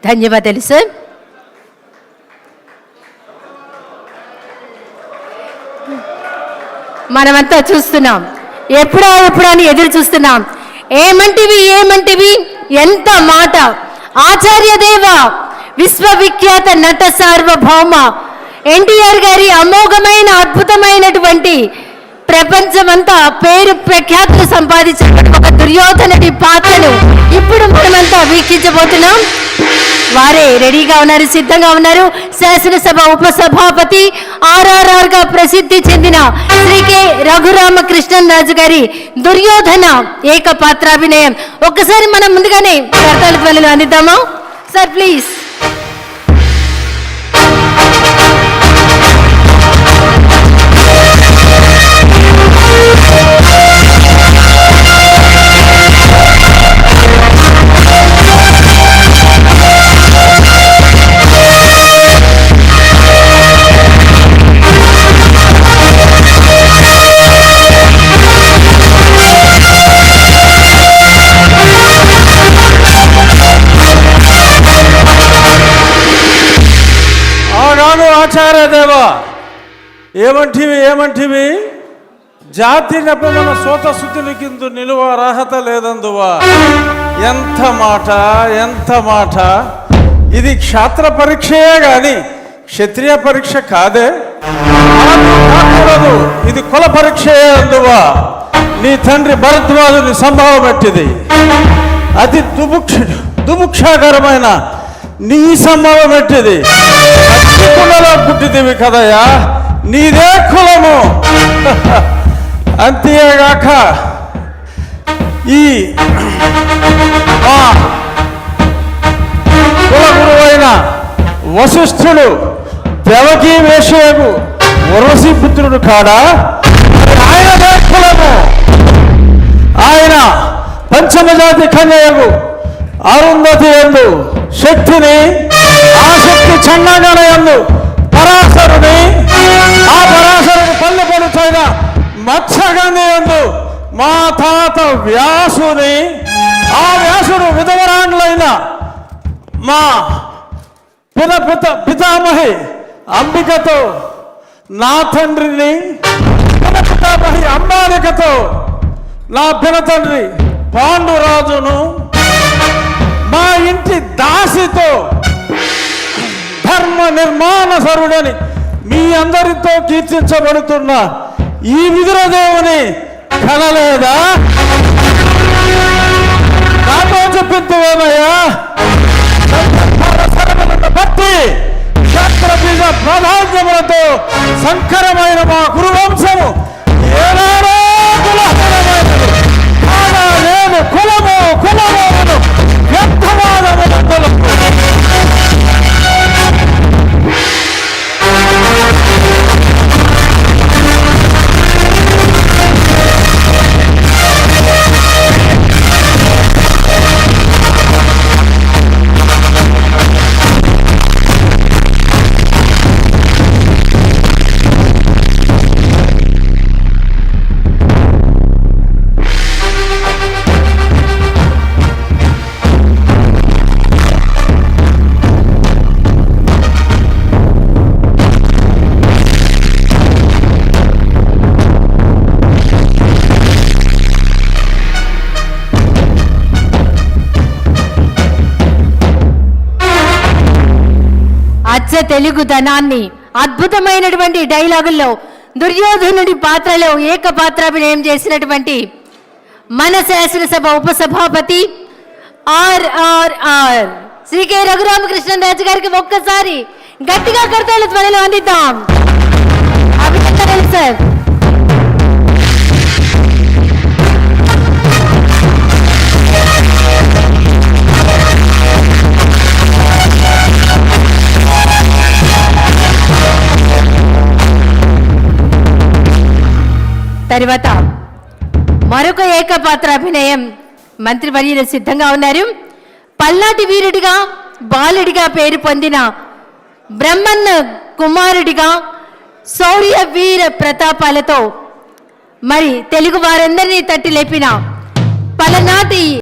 ధన్యవాదాలు సార్. మనమంతా చూస్తున్నాం, ఎప్పుడా అని ఎదురు చూస్తున్నాం. ఏమంటివి ఎంత మాట. ఆచార్యదేవ విశ్వవిఖ్యాత నట సార్వభౌమ ఎన్టీఆర్ గారి అమోఘమైన అద్భుతమైనటువంటి ప్రపంచమంతా పేరు ప్రఖ్యాతులు సంపాదించిన ఒక దుర్యోధనుడి పాత్రను ఇప్పుడు మనమంతా వీక్షించబోతున్నాం. వారే రెడీగా ఉన్నారు, సిద్ధంగా ఉన్నారు. శాసనసభ ఉపసభాపతి RRR గా ప్రసిద్ధి చెందిన శ్రీ కె రఘురామకృష్ణరాజు గారి దుర్యోధన ఏకపాత్రాభినయం. ఒక్కసారి మనం ముందుగానే కర్తాల ధ్వనులు అందిద్దామా సార్, ప్లీజ్. ఆచార్యదేవ ఏమంటివి జాతి నెపమన సోత శుద్ధికిందు నిలువ అర్హత లేదందువా. ఎంత మాట. ఇది క్షాత్ర పరీక్షయే గాని క్షత్రియ పరీక్ష కాదే. కాకూడదు, ఇది కుల పరీక్షయే అందువా. నీ తండ్రి భరద్వాజుని సంభవం ఎట్టిది. అతి దుముక్షాకరమైన నీ సంభవం ఎట్టిది. కులలో పుట్టిదివి కదయా, నీదే కులము. అంతేగాక ఈ కులగురువైన వశిష్ఠుడు దేవకీ వేషయకు ఉర్వశీ పుత్రుడు కాడా, ఆయనదే కులము. ఆయన పంచమజాతి కన్యకు అరుంధతి యందు శక్తిని, ఆ శక్తి చండగణ యందు పరాశరుని, ఆ పరాశరుని పల్లె పడుచైన మత్స్యగంధి యందు మా తాత వ్యాసుని, ఆ వ్యాసుడు విధవరాండ్లైన మా పితామహి అంబికతో నా తండ్రిని, పితామహి అంబాలికతో నా పినతండ్రి పాండురాజును, మా ఇంటి దాసితో ధర్మ నిర్మాణ సరుడని మీ అందరితో కీర్తించబడుతున్న ఈ విదురదేవుని కనలేదా? నాతో చెప్పిందేమయ్యా. భక్తి క్షేత్ర బీజ ప్రాధాన్యములతో సంకరమైన మా కురువంశము ఏనాడో కులహీనమైనది. నేను కులము వ్యర్థవాదములందరూ తెలుగుదనాన్ని అద్భుతమైనటువంటి డైలాగుల్లో దుర్యోధనుడి పాత్రలో ఏకపాత్రాభినయం చేసినటువంటి మన శాసనసభ ఉపసభాపతి RRR శ్రీ కె రఘురామకృష్ణరాజు గారికి ఒక్కసారి గట్టిగా కర్తాల ధ్వనులు అందిద్దాం. అభినందనలు సార్. తర్వాత మరొక ఏకపాత్రాభినయం మంత్రివర్యులు సిద్ధంగా ఉన్నారు. పల్నాటి వీరుడిగా బాలుడిగా పేరు పొందిన బ్రహ్మన్న కుమారుడిగా శౌర్య వీర ప్రతాపాలతో మరి తెలుగు వారందరినీ తట్టి లేపిన పలనాటి